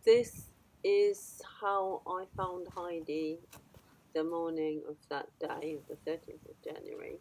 this is how I found Heidi the morning of that day, the 13th of January.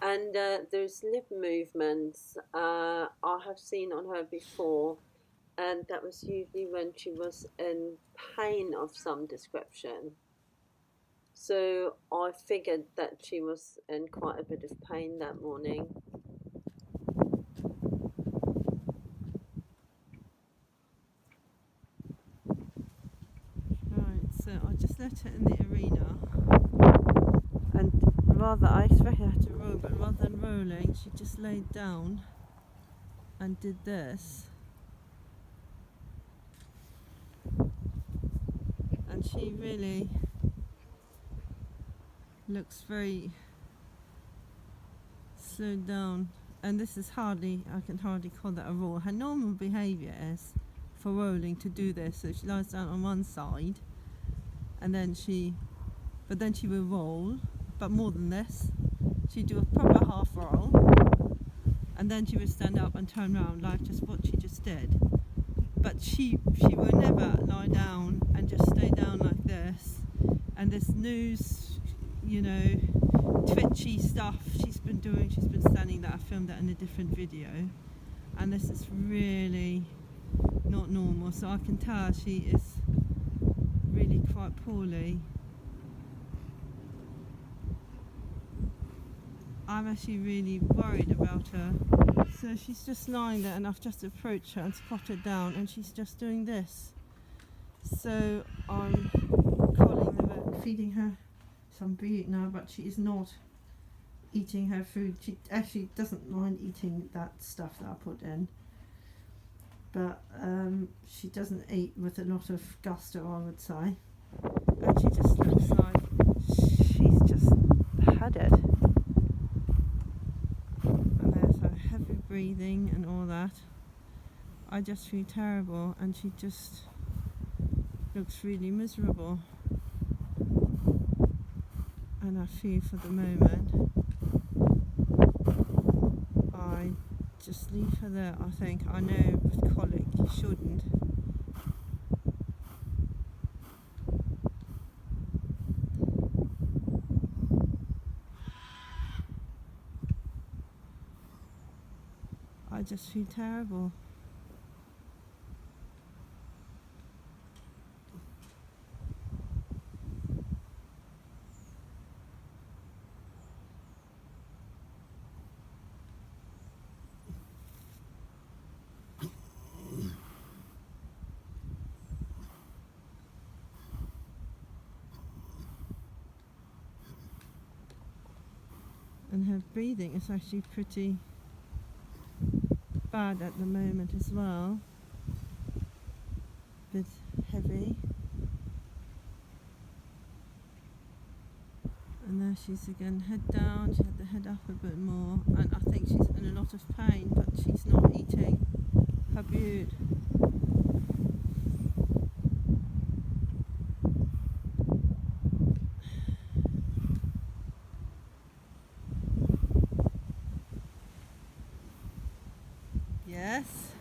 And there's lip movements I have seen on her before, and that was usually when she was in pain of some description. So I figured that she was in quite a bit of pain that morning. Right, so I just let her in the arena, and I expected her to roll, but rather than rolling, she just laid down and did this. And she really looks very slowed down, and this is I can hardly call that a roll. Her normal behaviour is for rolling to do this, so she lies down on one side and then she will roll, but more than this, she'd do a proper half roll and then she would stand up and turn around like just what she just did. But she will never lie down and just stay down like this, and this news, twitchy stuff she's been doing. She's been standing there. I filmed that in a different video, and this is really not normal. So I can tell she is really quite poorly. I'm actually really worried about her. So she's just lying there, and I've just approached her and squat her down, and she's just doing this. So I'm calling the vet, feeding her some beet now, but she is not eating her food. She actually doesn't mind eating that stuff that I put in, but she doesn't eat with a lot of gusto, I would say. And she just looks like she's just had it. And there's her heavy breathing and all that. I just feel terrible, and she just looks really miserable. And I feel for the moment I just leave her there. I think, I know with colic you shouldn't, I just feel terrible. And her breathing is actually pretty bad at the moment as well. A bit heavy. And there she's again, head down. She had the head up a bit more, and I think she's in a lot of pain, but she's not eating her food. Yes.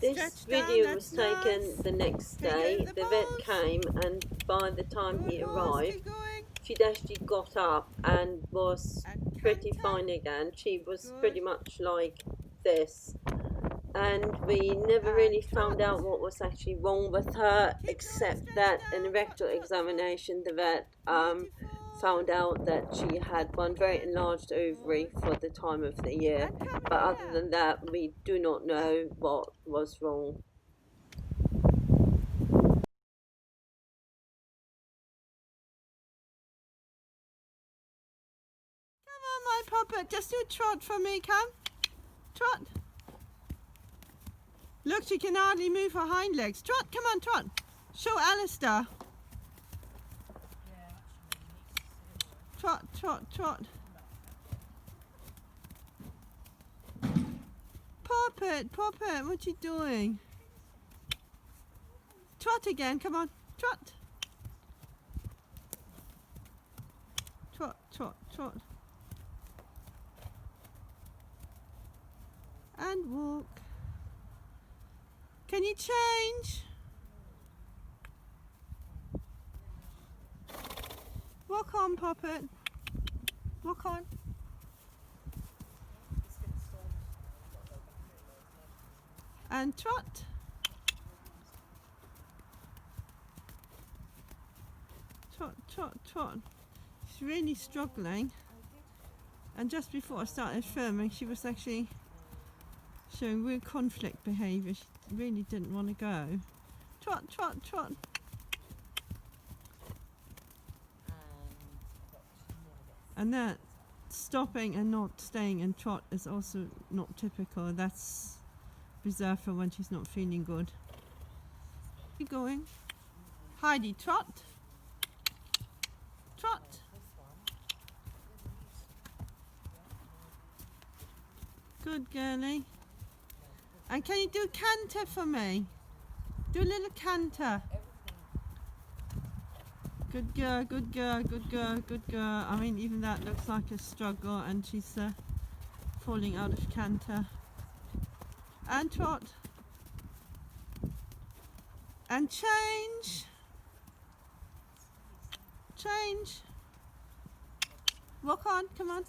This video was taken the next day. The vet came, and by the time he arrived, she'd actually got up and was pretty fine again. She was pretty much like this, and we never really found out what was actually wrong with her, except that in a rectal examination the vet found out that she had one very enlarged ovary for the time of the year, but other than that we do not know what was wrong. Come on, my puppet, just do a trot for me, come. Trot. Look, she can hardly move her hind legs. Trot, come on, trot. Show Alistair. Trot, trot, trot. Puppet, puppet, what you doing? Trot again, come on, trot. Trot, trot, trot. And walk. Can you change? Walk on, Puppet. Walk on. And trot. Trot, trot, trot. She's really struggling. And just before I started filming, she was actually showing real conflict behaviour. She really didn't want to go. Trot, trot, trot. And that stopping and not staying in trot is also not typical. That's reserved for when she's not feeling good. Keep going. Heidi, trot. Trot. Good girlie. And can you do canter for me? Do a little canter. Good girl, good girl, good girl, good girl. I mean, even that looks like a struggle, and she's falling out of canter. And trot. And change. Change. Walk on, come on.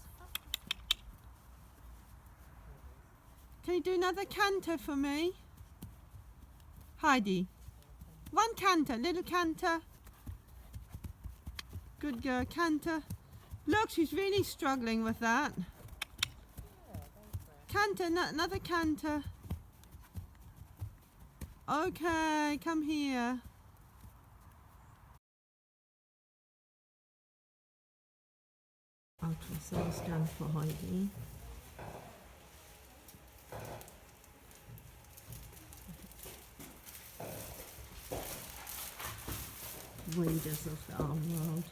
Can you do another canter for me? Heidi. One canter, little canter. Good girl, canter. Look, she's really struggling with that. Canter, another canter. Okay, come here. Ultrasound scan for Heidi. Wonders of the arm world.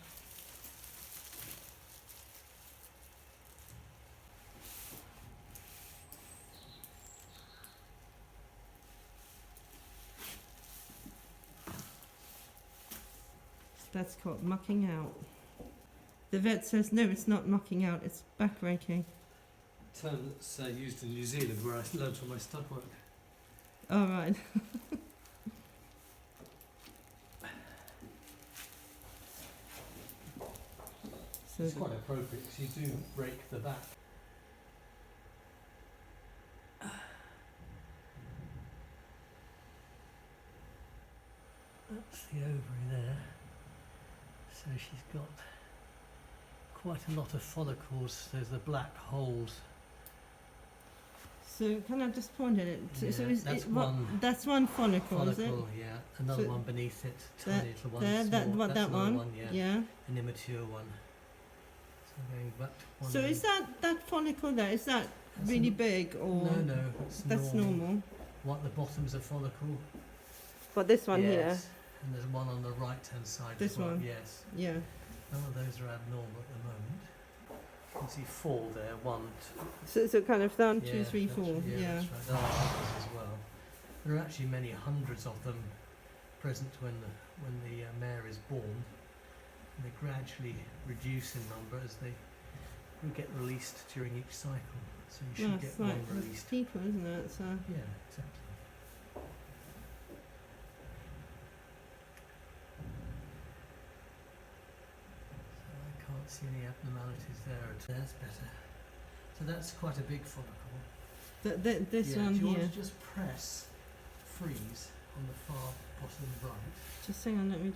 That's called mucking out. The vet says no, it's not mucking out, it's back raking. Term that's used in New Zealand where I learned from my stud work. All right. So it's quite appropriate because you do rake the back. That's the ovary there. So she's got quite a lot of follicles. There's the black holes. So can I just point at it? Yeah, So is that's it one that's one follicle, is it? yeah. Another So one beneath it, tiny little one. There, small. that That's another one. one, yeah. Yeah. An immature one. So going back to one. So is that follicle there? Is that That's really big or? No, That's normal. What, the bottom's a follicle? But this one here. Yes. And there's one on the right hand side This as well. one? Yes. Yeah. None of those are abnormal at the moment. You can see 4 there, 1, 2. So kind of 1, 2, Yeah, 3, 4. Yeah, Yeah. that's right. There are others as well. There are actually many hundreds of them present when the mare is born. And they gradually reduce in number as they get released during each cycle. So you should Well, get it's one like released. people, isn't it? So Yeah, exactly. So I can't see any abnormalities there. That's better. So that's quite a big follicle. this Yeah, one do you here. want to just press freeze on the far bottom right? Just hang on, let me.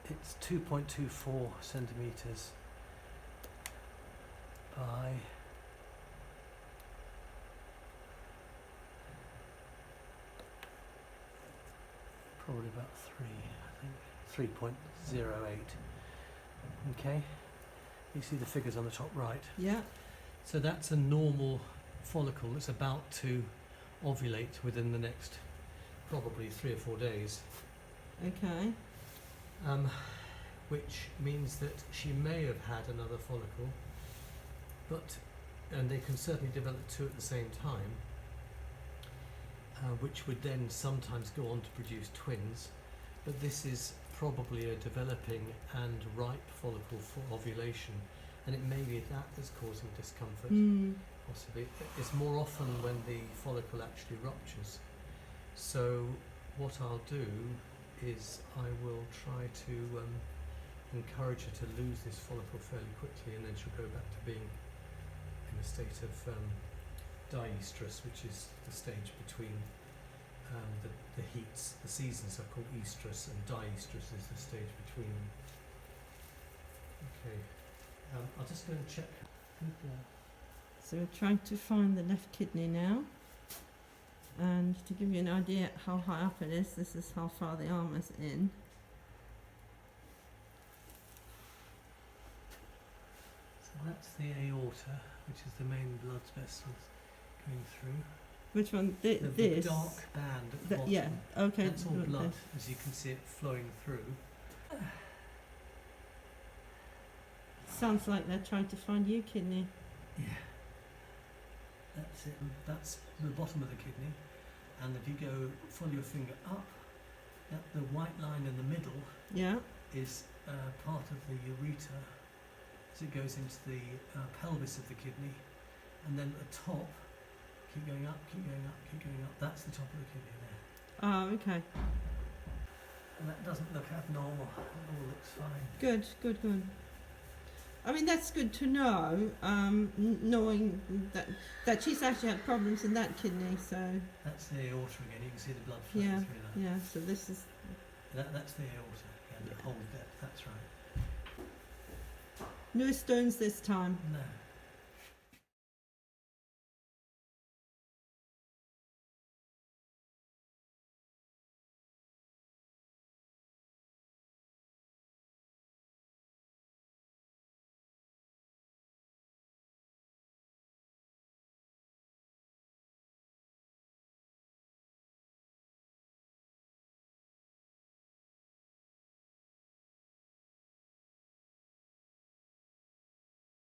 It's 2.24 centimetres by probably about 3, I think. 3.08. Okay, you see the figures on the top right. Yeah. So that's a normal follicle that's about to ovulate within the next probably 3 or 4 days. Okay. Which means that she may have had another follicle, and they can certainly develop 2 at the same time, which would then sometimes go on to produce twins. But this is probably a developing and ripe follicle for ovulation, and it may be that's causing discomfort. Possibly. It's more often when the follicle actually ruptures. So what I'll do is I will try to encourage her to lose this follicle fairly quickly, and then she'll go back to being in a state of diestrus, which is the stage between the heats. The seasons are called estrus, and diestrus is the stage between them. Okay, I'll just go and check. So we're trying to find the left kidney now. And to give you an idea how high up it is, this is how far the arm is in. So that's the aorta, which is the main blood vessels going through. Which one? The This? dark band at the bottom. Yeah, okay. That's all look blood, this. as you can see it flowing through. Sounds like they're trying to find you kidney. Yeah. That's it. That's the bottom of the kidney. And if you go, follow your finger up, the white line in the middle Yeah. is part of the ureter as it goes into the pelvis of the kidney. And then at the top, keep going up, keep going up, keep going up. That's the top of the kidney there. Oh, okay. And that doesn't look abnormal. It all looks fine. Good, good, good. I mean, that's good to know, knowing that she's actually had problems in that kidney, so... That's the aorta again. You can see the blood flowing Yeah, through that. yeah, so this is... That's the aorta. Yeah, the whole depth. That's right. No stones this time. No.